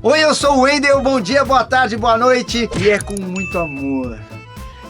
Oi, eu sou o Wendel, bom dia, boa tarde, boa noite. E é com muito amor,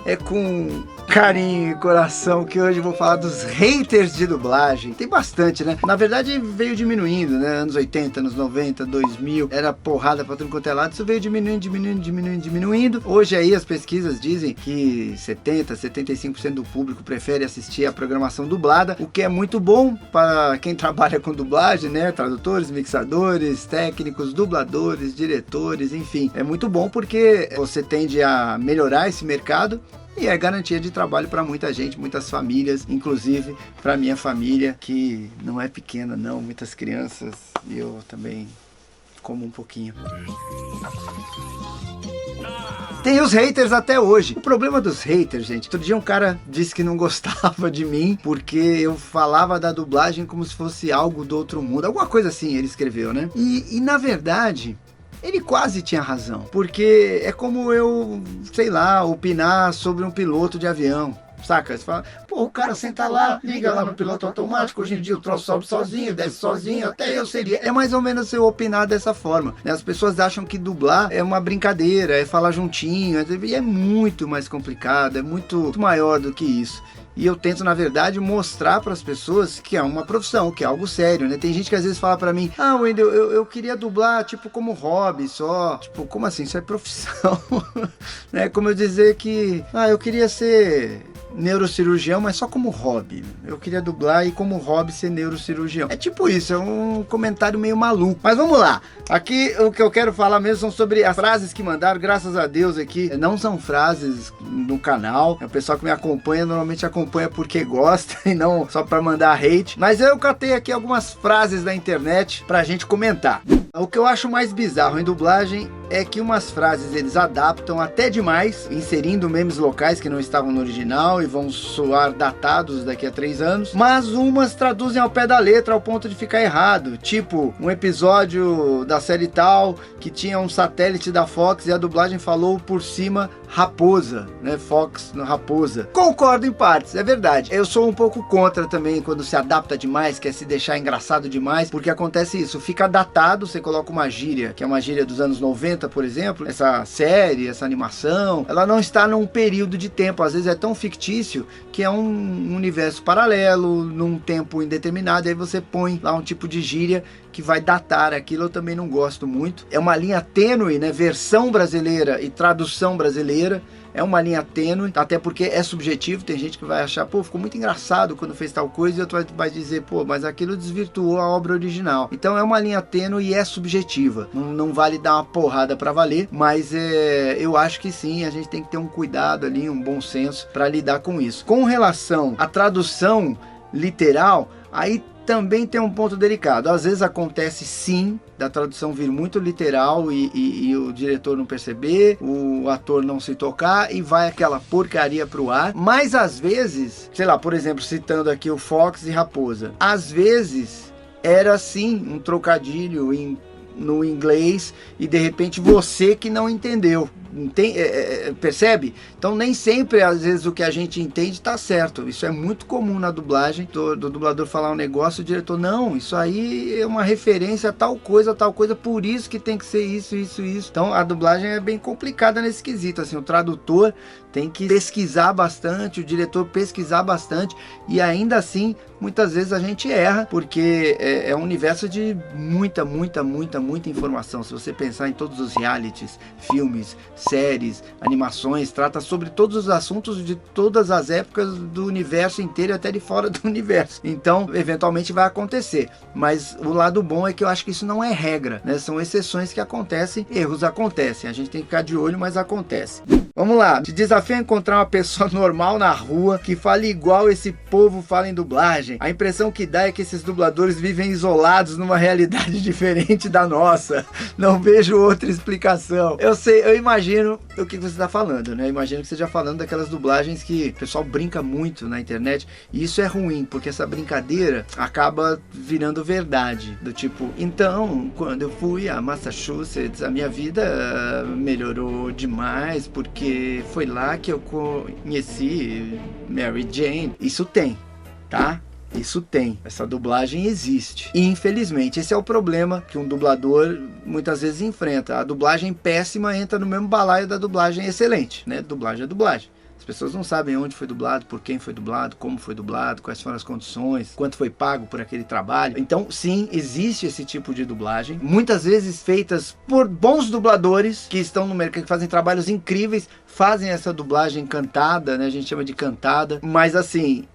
é com carinho e coração que hoje eu vou falar dos haters de dublagem. Tem bastante, né? Na verdade veio diminuindo, né? Anos 80, anos 90, 2000, era porrada pra tudo quanto é lado. Isso veio diminuindo. Hoje aí as pesquisas dizem que 70, 75% do público prefere assistir a programação dublada, o que é muito bom para quem trabalha com dublagem, né? Tradutores, mixadores, técnicos, dubladores, diretores, enfim. É muito bom porque você tende a melhorar esse mercado e é garantia de trabalho para muita gente, muitas famílias, inclusive para minha família, que não é pequena não, muitas crianças, e eu também como um pouquinho. Tem os haters até hoje. O problema dos haters, gente, outro dia um cara disse que não gostava de mim porque eu falava da dublagem como se fosse algo do outro mundo, alguma coisa assim ele escreveu, né? E na verdade ele quase tinha razão, porque é como eu, sei lá, opinar sobre um piloto de avião, saca? Você fala, pô, o cara senta lá, liga lá no piloto automático, hoje em dia o troço sobe sozinho, desce sozinho, até eu seria. É mais ou menos eu opinar dessa forma, né? As pessoas acham que dublar é uma brincadeira, é falar juntinho, e é muito mais complicado, é muito maior do que isso. E eu tento, na verdade, mostrar para as pessoas que é uma profissão, que é algo sério, né? Tem gente que às vezes fala para mim, ah, Wendel, eu queria dublar, tipo, como hobby só. Tipo, como assim? Isso é profissão. Né? Como eu dizer que, eu queria ser neurocirurgião, mas só como hobby. Eu queria dublar e como hobby ser neurocirurgião. É tipo isso, é um comentário meio maluco. Mas vamos lá. Aqui o que eu quero falar mesmo são sobre as frases que mandaram, graças a Deus aqui. Não são frases no canal. O pessoal que me acompanha normalmente acompanha porque gosta e não só para mandar hate. Mas eu catei aqui algumas frases da internet pra gente comentar. O que eu acho mais bizarro em dublagem é que umas frases eles adaptam até demais, inserindo memes locais que não estavam no original e vão soar datados daqui a 3 anos, mas umas traduzem ao pé da letra ao ponto de ficar errado, tipo um episódio da série tal que tinha um satélite da Fox e a dublagem falou por cima raposa, né? Fox no raposa. Concordo em partes, é verdade. Eu sou um pouco contra também quando se adapta demais, quer se deixar engraçado demais, porque acontece isso, fica datado, você coloca uma gíria, que é uma gíria dos anos 90, por exemplo, essa série, essa animação, ela não está num período de tempo, às vezes é tão fictício que é um universo paralelo, num tempo indeterminado, aí você põe lá um tipo de gíria que vai datar aquilo, eu também não gosto muito. É uma linha tênue, né? Versão brasileira e tradução brasileira. É uma linha tênue, até porque é subjetivo, tem gente que vai achar, pô, ficou muito engraçado quando fez tal coisa, e outro vai dizer, pô, mas aquilo desvirtuou a obra original. Então é uma linha tênue e é subjetiva, não vale dar uma porrada pra valer, mas eu acho que sim, a gente tem que ter um cuidado ali, um bom senso para lidar com isso. Com relação à tradução literal, aí também tem um ponto delicado. Às vezes acontece sim da tradução vir muito literal e o diretor não perceber, o ator não se tocar e vai aquela porcaria pro ar. Mas às vezes, sei lá, por exemplo, citando aqui o Fox e Raposa, às vezes era sim um trocadilho no inglês e de repente você que não entendeu. Percebe? Então nem sempre às vezes o que a gente entende está certo. Isso é muito comum na dublagem, do dublador falar um negócio, o diretor, não, isso aí é uma referência a tal coisa, por isso que tem que ser isso. Então a dublagem é bem complicada nesse quesito, assim, o tradutor tem que pesquisar bastante, o diretor pesquisar bastante, e ainda assim muitas vezes a gente erra, porque é um universo de muita informação. Se você pensar em todos os realities, filmes, séries, animações, trata sobre todos os assuntos de todas as épocas do universo inteiro, até de fora do universo. Então, eventualmente vai acontecer. Mas o lado bom é que eu acho que isso não é regra, né? São exceções que acontecem, erros acontecem. A gente tem que ficar de olho, mas acontece. Vamos lá, te desafio a encontrar uma pessoa normal na rua que fale igual esse povo fala em dublagem. A impressão que dá é que esses dubladores vivem isolados numa realidade diferente da nossa. Não vejo outra explicação. Eu sei, eu imagino o que você está falando, né? Eu imagino que você esteja falando daquelas dublagens que o pessoal brinca muito na internet, e isso é ruim, porque essa brincadeira acaba virando verdade, do tipo, então, quando eu fui a Massachusetts, a minha vida melhorou demais, porque foi lá que eu conheci Mary Jane. Isso tem, tá? Isso tem, essa dublagem existe. E infelizmente, esse é o problema que um dublador muitas vezes enfrenta. A dublagem péssima entra no mesmo balaio da dublagem excelente, né? Dublagem é dublagem. As pessoas não sabem onde foi dublado, por quem foi dublado, como foi dublado, quais foram as condições, quanto foi pago por aquele trabalho. Então, sim, existe esse tipo de dublagem, muitas vezes feitas por bons dubladores que estão no mercado, que fazem trabalhos incríveis, fazem essa dublagem cantada, né? A gente chama de cantada, mas assim,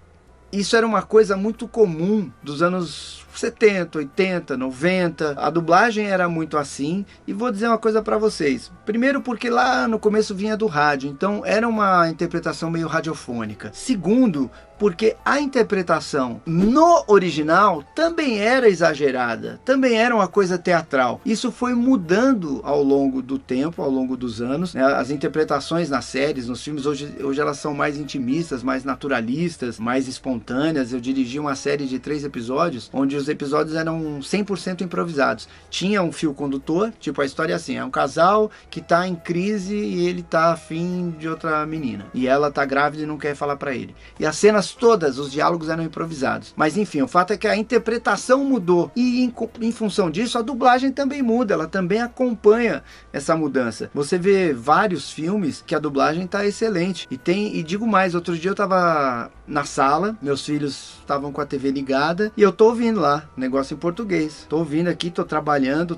isso era uma coisa muito comum dos anos 70, 80, 90. A dublagem era muito assim. E vou dizer uma coisa para vocês. Primeiro porque lá no começo vinha do rádio, então era uma interpretação meio radiofônica. Segundo, porque a interpretação no original também era exagerada, também era uma coisa teatral. Isso foi mudando ao longo do tempo, ao longo dos anos, né? As interpretações nas séries, nos filmes, hoje elas são mais intimistas, mais naturalistas, mais espontâneas. Eu dirigi uma série de 3 episódios, onde os episódios eram 100% improvisados. Tinha um fio condutor, tipo a história é assim, é um casal que tá em crise e ele tá afim de outra menina. E ela tá grávida e não quer falar pra ele. E as cenas todas, os diálogos eram improvisados. Mas enfim, o fato é que a interpretação mudou. E em função disso, a dublagem também muda. Ela também acompanha essa mudança. Você vê vários filmes que a dublagem tá excelente. E digo mais, outro dia eu tava na sala, meus filhos estavam com a TV ligada e eu tô ouvindo lá, negócio em português. Tô ouvindo aqui, tô trabalhando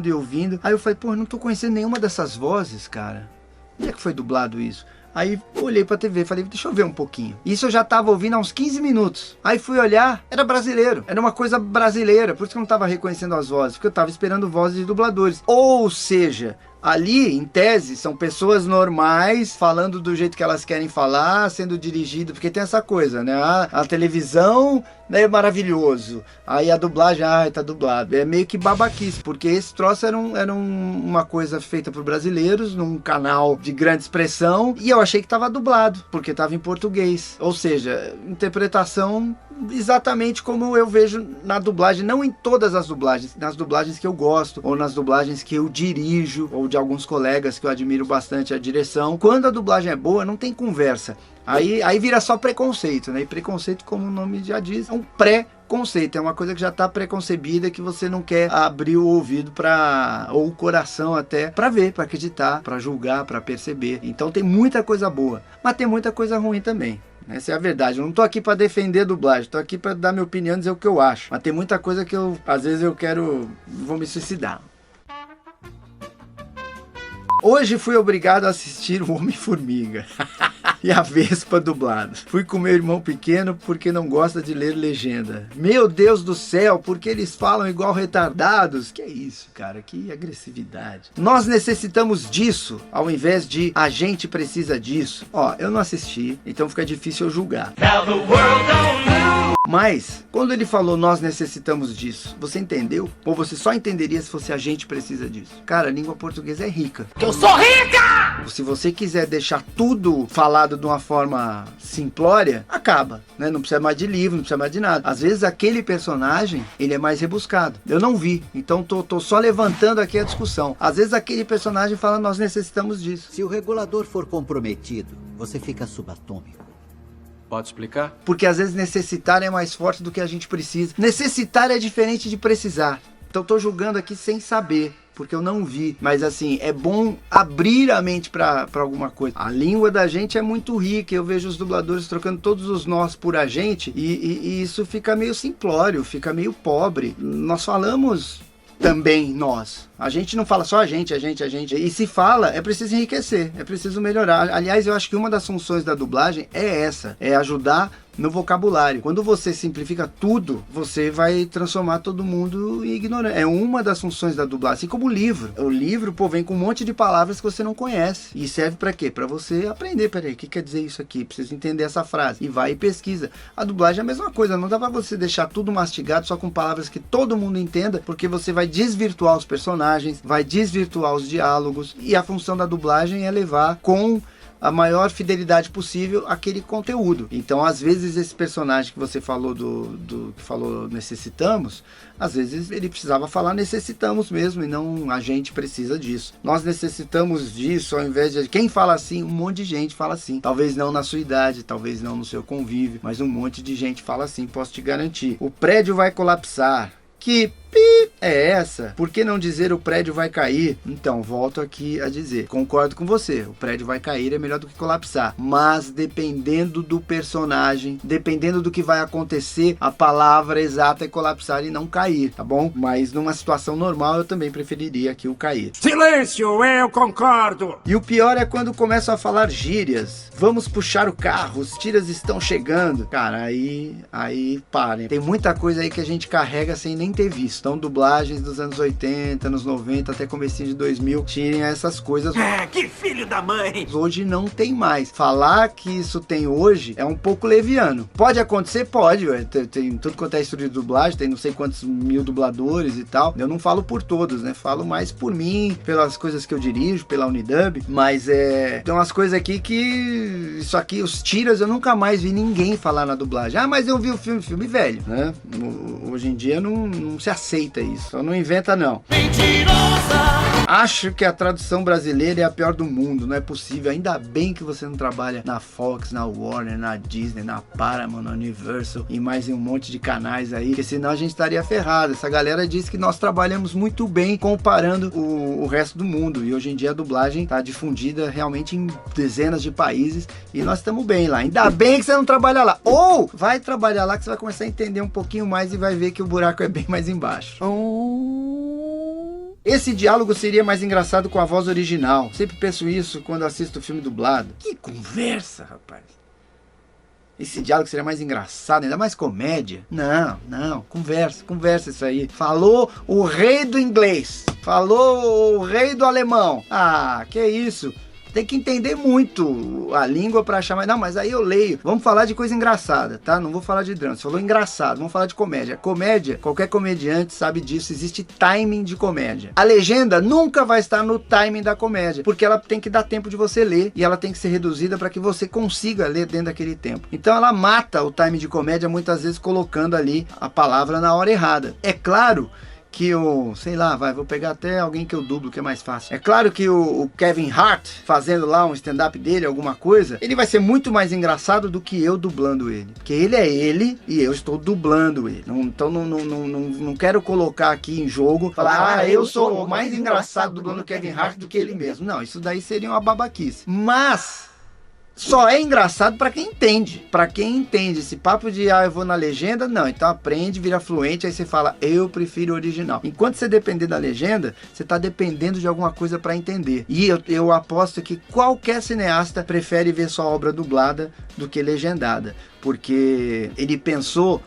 e ouvindo. Aí eu falei, pô, não tô conhecendo nenhuma dessas vozes, cara. Onde é que foi dublado isso? Aí olhei pra TV, falei, deixa eu ver um pouquinho. Isso eu já tava ouvindo há uns 15 minutos. Aí fui olhar, era brasileiro. Era uma coisa brasileira, por isso que eu não tava reconhecendo as vozes, porque eu tava esperando vozes de dubladores. Ou seja, ali, em tese, são pessoas normais, falando do jeito que elas querem falar, sendo dirigido, porque tem essa coisa, né? A televisão é maravilhoso, aí a dublagem, tá dublado. É meio que babaquice, porque esse troço era uma coisa feita por brasileiros, num canal de grande expressão, e eu achei que estava dublado, porque estava em português. Ou seja, interpretação exatamente como eu vejo na dublagem, não em todas as dublagens, nas dublagens que eu gosto, ou nas dublagens que eu dirijo, ou de alguns colegas que eu admiro bastante a direção. Quando a dublagem é boa, não tem conversa. Aí vira só preconceito, né? E preconceito, como o nome já diz, é um pré-conceito, é uma coisa que já está preconcebida, que você não quer abrir o ouvido ou o coração até, para ver, para acreditar, para julgar, para perceber. Então tem muita coisa boa, mas tem muita coisa ruim também. Essa é a verdade. Eu não tô aqui para defender a dublagem, tô aqui para dar minha opinião, dizer o que eu acho. Mas tem muita coisa que às vezes vou me suicidar. Hoje fui obrigado a assistir o Homem-Formiga e a Vespa dublado. Fui com meu irmão pequeno porque não gosta de ler legenda. Meu Deus do céu, porque eles falam igual retardados? Que é isso, cara? Que agressividade. Nós necessitamos disso, ao invés de a gente precisa disso. Ó, eu não assisti, então fica difícil eu julgar. Mas, quando ele falou nós necessitamos disso, você entendeu? Ou você só entenderia se fosse a gente precisa disso? Cara, a língua portuguesa é rica. Eu sou rica! Se você quiser deixar tudo falado de uma forma simplória, acaba, né? Não precisa mais de livro, não precisa mais de nada. Às vezes aquele personagem, ele é mais rebuscado. Eu não vi, então tô só levantando aqui a discussão. Às vezes aquele personagem fala nós necessitamos disso. Se o regulador for comprometido, você fica subatômico. Pode explicar? Porque às vezes necessitar é mais forte do que a gente precisa. Necessitar é diferente de precisar. Então tô julgando aqui sem saber, porque eu não vi. Mas assim, é bom abrir a mente para alguma coisa. A língua da gente é muito rica. Eu vejo os dubladores trocando todos os nós por a gente. E isso fica meio simplório, fica meio pobre. Nós falamos também nós. A gente não fala só a gente. E se fala, é preciso enriquecer, é preciso melhorar. Aliás, eu acho que uma das funções da dublagem é essa, é ajudar no vocabulário. Quando você simplifica tudo, você vai transformar todo mundo em ignorante. É uma das funções da dublagem, assim como o livro. O livro, pô, vem com um monte de palavras que você não conhece. E serve pra quê? Pra você aprender. Peraí, o que quer dizer isso aqui? Preciso entender essa frase. E vai e pesquisa. A dublagem é a mesma coisa. Não dá pra você deixar tudo mastigado só com palavras que todo mundo entenda, porque você vai desvirtuar os personagens, vai desvirtuar os diálogos. E a função da dublagem é levar com a maior fidelidade possível àquele conteúdo. Então, às vezes, esse personagem que você falou que falou necessitamos, às vezes ele precisava falar necessitamos mesmo e não a gente precisa disso. Nós necessitamos disso ao invés de... Quem fala assim? Um monte de gente fala assim. Talvez não na sua idade, talvez não no seu convívio, mas um monte de gente fala assim, posso te garantir. O prédio vai colapsar. Que é essa? Por que não dizer o prédio vai cair? Então, volto aqui a dizer, concordo com você, o prédio vai cair é melhor do que colapsar, mas dependendo do personagem, dependendo do que vai acontecer, a palavra exata é colapsar e não cair, tá bom? Mas numa situação normal eu também preferiria que o cair. Silêncio, eu concordo! E o pior é quando começam a falar gírias. Vamos puxar o carro, os tiras estão chegando. Cara, aí parem. Tem muita coisa aí que a gente carrega sem nem ter visto. Então, dublagens dos anos 80, anos 90, até comecinho de 2000, tirem essas coisas. Que filho da mãe! Hoje não tem mais. Falar que isso tem hoje é um pouco leviano. Pode acontecer? Pode. Tem tudo quanto é estúdio de dublagem, tem não sei quantos mil dubladores e tal. Eu não falo por todos, né? Falo mais por mim, pelas coisas que eu dirijo, pela Unidub. Mas tem umas coisas aqui que... Isso aqui, os tiras, eu nunca mais vi ninguém falar na dublagem. Ah, mas eu vi o filme velho, né? Hoje em dia não se aceita isso. Só não inventa, não. Mentirosa! Acho que a tradução brasileira é a pior do mundo. Não é possível. Ainda bem que você não trabalha na Fox, na Warner, na Disney, na Paramount, na Universal e mais em um monte de canais aí, porque senão a gente estaria ferrado. Essa galera diz que nós trabalhamos muito bem comparando o resto do mundo. E hoje em dia a dublagem está difundida realmente em dezenas de países e nós estamos bem lá. Ainda bem que você não trabalha lá. Ou vai trabalhar lá que você vai começar a entender um pouquinho mais e vai ver que o buraco é bem mais embaixo. Esse diálogo seria mais engraçado com a voz original. Sempre penso isso quando assisto o filme dublado. Que conversa, rapaz. Esse diálogo seria mais engraçado, ainda mais comédia. Não, conversa isso aí. Falou o rei do inglês. Falou o rei do alemão. Ah, que isso. Tem que entender muito a língua para achar mais... Não, mas aí eu leio. Vamos falar de coisa engraçada, tá? Não vou falar de drama. Você falou engraçado. Vamos falar de comédia. Comédia, qualquer comediante sabe disso. Existe timing de comédia. A legenda nunca vai estar no timing da comédia, porque ela tem que dar tempo de você ler e ela tem que ser reduzida para que você consiga ler dentro daquele tempo. Então ela mata o timing de comédia muitas vezes colocando ali a palavra na hora errada. É claro que vou pegar até alguém que eu dublo, que é mais fácil. É claro que o Kevin Hart, fazendo lá um stand-up dele, alguma coisa, ele vai ser muito mais engraçado do que eu dublando ele. Porque ele é ele e eu estou dublando ele. Então não quero colocar aqui em jogo, falar, eu sou mais engraçado dublando o Kevin Hart do que ele mesmo. Não, isso daí seria uma babaquice. Mas... só é engraçado pra quem entende. Pra quem entende esse papo de eu vou na legenda, não. Então aprende, vira fluente, aí você fala, eu prefiro o original. Enquanto você depender da legenda, você tá dependendo de alguma coisa pra entender. E eu aposto que qualquer cineasta prefere ver sua obra dublada do que legendada. Porque ele pensou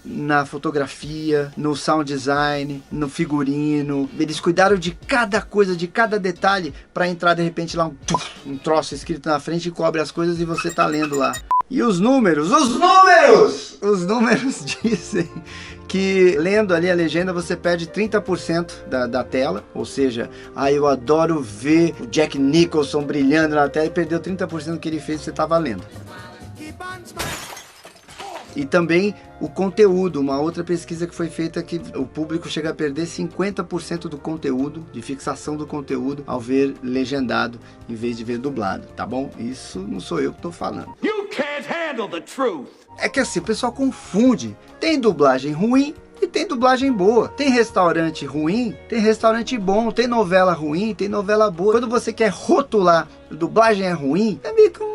na fotografia, no sound design, no figurino. Eles cuidaram de cada coisa, de cada detalhe, para entrar de repente lá um troço escrito na frente e cobre as coisas e você tá lendo lá. E os números! Os números dizem que lendo ali a legenda você perde 30% da tela, ou seja, eu adoro ver o Jack Nicholson brilhando na tela e perdeu 30% do que ele fez, você tava lendo. E também o conteúdo, uma outra pesquisa que foi feita que o público chega a perder 50% do conteúdo, de fixação do conteúdo, ao ver legendado em vez de ver dublado, tá bom? Isso não sou eu que tô falando. You can't handle the truth. É que assim, o pessoal confunde. Tem dublagem ruim e tem dublagem boa. Tem restaurante ruim, tem restaurante bom. Tem novela ruim, tem novela boa. Quando você quer rotular dublagem é ruim, é meio que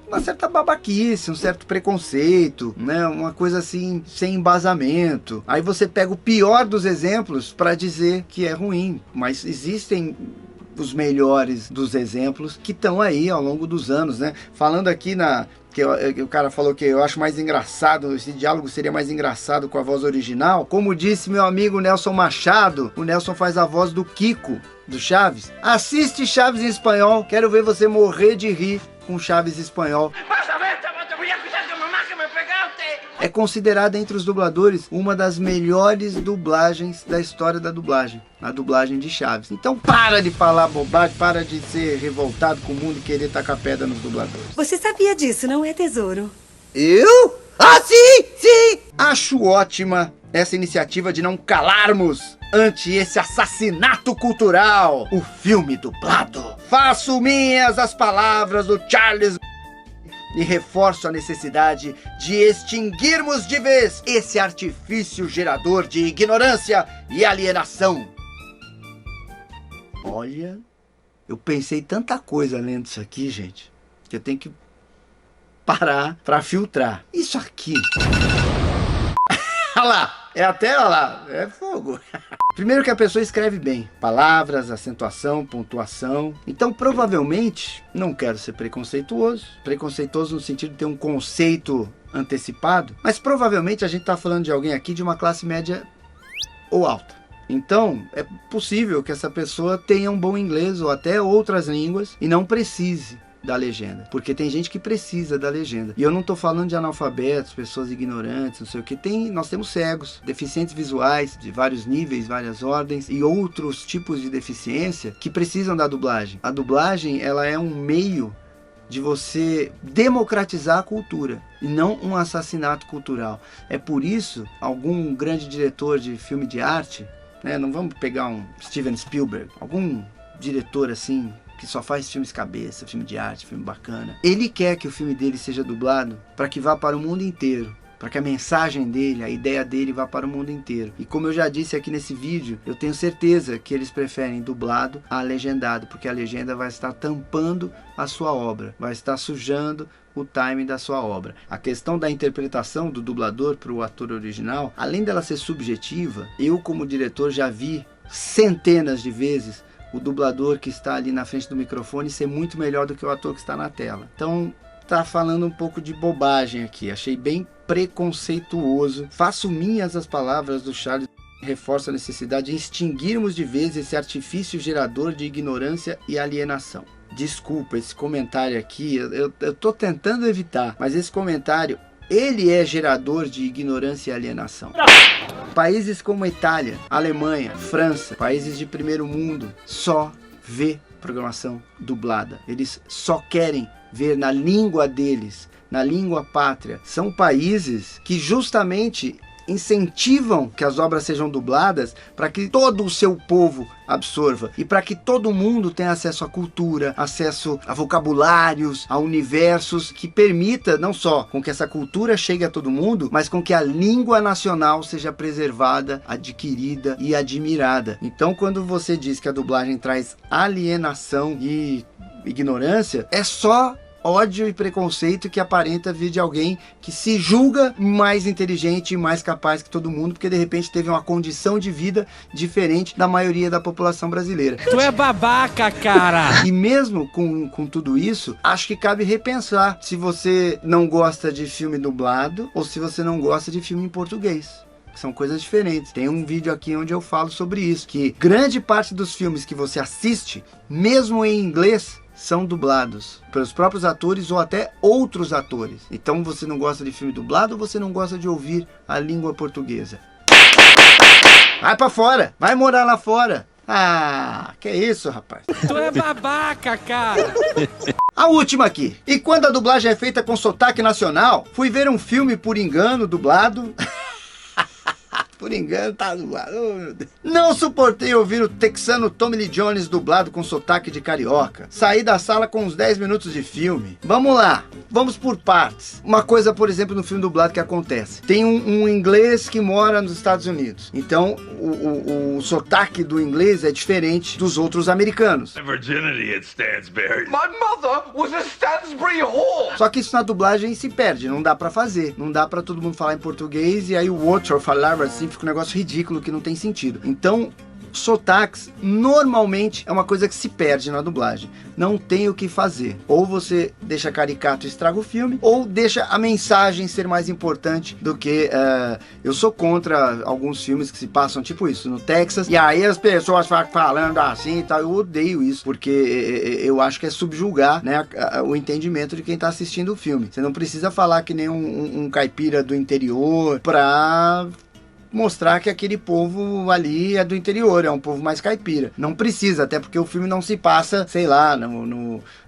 uma certa babaquice, um certo preconceito, né? Uma coisa assim, sem embasamento. Aí você pega o pior dos exemplos para dizer que é ruim, mas existem os melhores dos exemplos que estão aí ao longo dos anos, né? Falando aqui que o cara falou que eu acho mais engraçado, esse diálogo seria mais engraçado com a voz original. Como disse meu amigo Nelson Machado, o Nelson faz a voz do Kiko, do Chaves. Assiste Chaves em espanhol, quero ver você morrer de rir com Chaves espanhol. É é considerada entre os dubladores uma das melhores dublagens da história da dublagem. A dublagem de Chaves. Então para de falar bobagem, para de ser revoltado com o mundo e querer tacar pedra nos dubladores. Você sabia disso, não é, tesouro? Eu? Ah, sim, sim! Acho ótima essa iniciativa de não calarmos ante esse assassinato cultural. O filme dublado. Faço minhas as palavras do Charles e reforço a necessidade de extinguirmos de vez esse artifício gerador de ignorância e alienação. Olha, eu pensei tanta coisa lendo isso aqui, gente, que eu tenho que parar para filtrar. Isso aqui. Olha lá, olha lá, é fogo. Primeiro que a pessoa escreve bem. Palavras, acentuação, pontuação. Então, provavelmente, não quero ser preconceituoso. Preconceituoso no sentido de ter um conceito antecipado. Mas provavelmente a gente está falando de alguém aqui de uma classe média ou alta. Então, é possível que essa pessoa tenha um bom inglês ou até outras línguas e não precise da legenda, porque tem gente que precisa da legenda. E eu não estou falando de analfabetos, pessoas ignorantes, não sei o que. Nós temos cegos, deficientes visuais de vários níveis, várias ordens e outros tipos de deficiência que precisam da dublagem. A dublagem, ela é um meio de você democratizar a cultura e não um assassinato cultural. É por isso, algum grande diretor de filme de arte, né, não vamos pegar um Steven Spielberg, algum diretor assim que só faz filmes cabeça, filme de arte, filme bacana, ele quer que o filme dele seja dublado para que vá para o mundo inteiro, para que a mensagem dele, a ideia dele vá para o mundo inteiro. E como eu já disse aqui nesse vídeo, eu tenho certeza que eles preferem dublado a legendado, porque a legenda vai estar tampando a sua obra, vai estar sujando o timing da sua obra. A questão da interpretação do dublador para o ator original, além dela ser subjetiva, eu como diretor já vi centenas de vezes o dublador que está ali na frente do microfone ser muito melhor do que o ator que está na tela. Então, tá falando um pouco de bobagem aqui. Achei bem preconceituoso. Faço minhas as palavras do Charles. Reforça a necessidade de extinguirmos de vez esse artifício gerador de ignorância e alienação. Desculpa, esse comentário aqui, eu tô tentando evitar, mas esse comentário, ele é gerador de ignorância e alienação. Países como a Itália, Alemanha, França, países de primeiro mundo, só vê programação dublada. Eles só querem ver na língua deles, na língua pátria. São países que justamente incentivam que as obras sejam dubladas para que todo o seu povo absorva e para que todo mundo tenha acesso à cultura, acesso a vocabulários, a universos que permita não só com que essa cultura chegue a todo mundo, mas com que a língua nacional seja preservada, adquirida e admirada. Então, quando você diz que a dublagem traz alienação e ignorância, é só ódio e preconceito que aparenta vir de alguém que se julga mais inteligente e mais capaz que todo mundo, porque de repente teve uma condição de vida diferente da maioria da população brasileira. Tu é babaca, cara! E mesmo com tudo isso, acho que cabe repensar se você não gosta de filme dublado ou se você não gosta de filme em português. São coisas diferentes. Tem um vídeo aqui onde eu falo sobre isso, que grande parte dos filmes que você assiste, mesmo em inglês, são dublados pelos próprios atores ou até outros atores. Então você não gosta de filme dublado ou você não gosta de ouvir a língua portuguesa? Vai pra fora! Vai morar lá fora! Ah, que isso, rapaz? Tu é babaca, cara! A última aqui. E quando a dublagem é feita com sotaque nacional, fui ver um filme por engano dublado... Por engano, tá dublado. Oh, meu Deus. Não suportei ouvir o texano Tommy Lee Jones dublado com sotaque de carioca. Saí da sala com uns 10 minutos de filme. Vamos lá, vamos por partes. Uma coisa, por exemplo, no filme dublado que acontece. Tem um inglês que mora nos Estados Unidos. Então, o sotaque do inglês é diferente dos outros americanos. Virginity at Stansbury. My mother was a Stansbury whore. Só que isso na dublagem se perde, não dá pra fazer. Não dá pra todo mundo falar em português e aí o outro falar assim, fica um negócio ridículo que não tem sentido. Então, sotaques normalmente é uma coisa que se perde na dublagem. Não tem o que fazer. Ou você deixa caricato e estraga o filme, ou deixa a mensagem ser mais importante do que... eu sou contra alguns filmes que se passam tipo isso, no Texas, e aí as pessoas falando assim e tal. Eu odeio isso, porque eu acho que é subjugar, né, o entendimento de quem tá assistindo o filme. Você não precisa falar que nem um caipira do interior pra mostrar que aquele povo ali é do interior, é um povo mais caipira. Não precisa, até porque o filme não se passa, sei lá,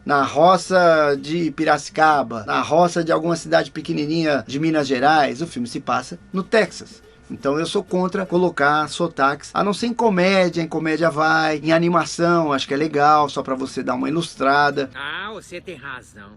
na roça de Piracicaba, na roça de alguma cidade pequenininha de Minas Gerais. O filme se passa no Texas. Então eu sou contra colocar sotaques, a não ser em comédia vai, em animação, acho que é legal, só pra você dar uma ilustrada. Ah, você tem razão.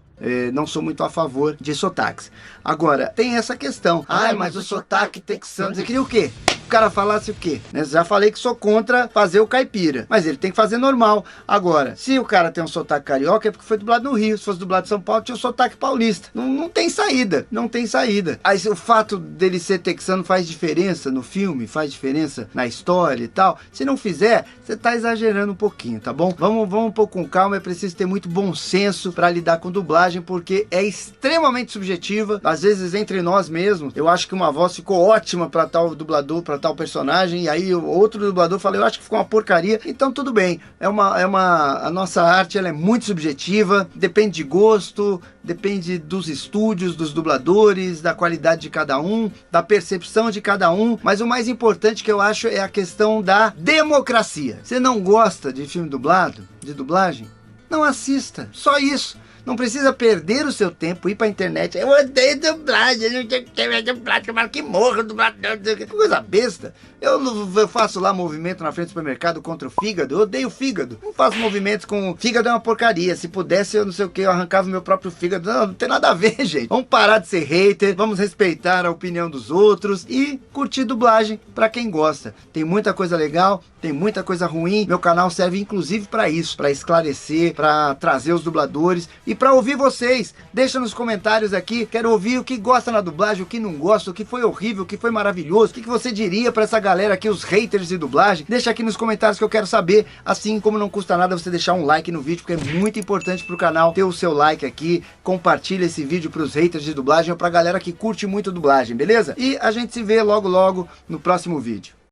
Não sou muito a favor de sotaques. Agora, tem essa questão. Mas o sotaque texano, você queria o quê? O cara falasse o quê? Já falei que sou contra fazer o caipira, mas ele tem que fazer normal. Agora, se o cara tem um sotaque carioca, é porque foi dublado no Rio. Se fosse dublado em São Paulo, tinha o sotaque paulista. Não tem saída, não tem saída. Aí o fato dele ser texano faz diferença no filme, faz diferença na história e tal. Se não fizer, você tá exagerando um pouquinho, tá bom? Vamos um pouco com calma, é preciso ter muito bom senso para lidar com dublagem, porque é extremamente subjetiva. Às vezes, entre nós mesmos, eu acho que uma voz ficou ótima para tal dublador, para tal personagem, e aí o outro dublador fala, eu acho que ficou uma porcaria. Então tudo bem, a nossa arte, ela é muito subjetiva, depende de gosto, depende dos estúdios, dos dubladores, da qualidade de cada um, da percepção de cada um, mas o mais importante que eu acho é a questão da democracia. Você não gosta de filme dublado, de dublagem? Não assista, só isso. Não precisa perder o seu tempo, ir pra internet. Eu odeio dublagem, não tem dublagem, que morra dublador. Que coisa besta. Eu faço lá movimento na frente do supermercado contra o fígado. Eu odeio fígado. Não faço movimentos com... Fígado é uma porcaria. Se pudesse, eu não sei o que, eu arrancava o meu próprio fígado. Não tem nada a ver, gente. Vamos parar de ser hater, vamos respeitar a opinião dos outros e curtir dublagem pra quem gosta. Tem muita coisa legal, tem muita coisa ruim. Meu canal serve inclusive pra isso, pra esclarecer, pra trazer os dubladores e pra ouvir vocês. Deixa nos comentários aqui, quero ouvir o que gosta na dublagem, o que não gosta, o que foi horrível, o que foi maravilhoso, o que você diria pra essa galera aqui, os haters de dublagem. Deixa aqui nos comentários que eu quero saber, assim como não custa nada você deixar um like no vídeo, porque é muito importante pro canal ter o seu like aqui. Compartilha esse vídeo pros haters de dublagem ou pra galera que curte muito dublagem, beleza? E a gente se vê logo logo no próximo vídeo.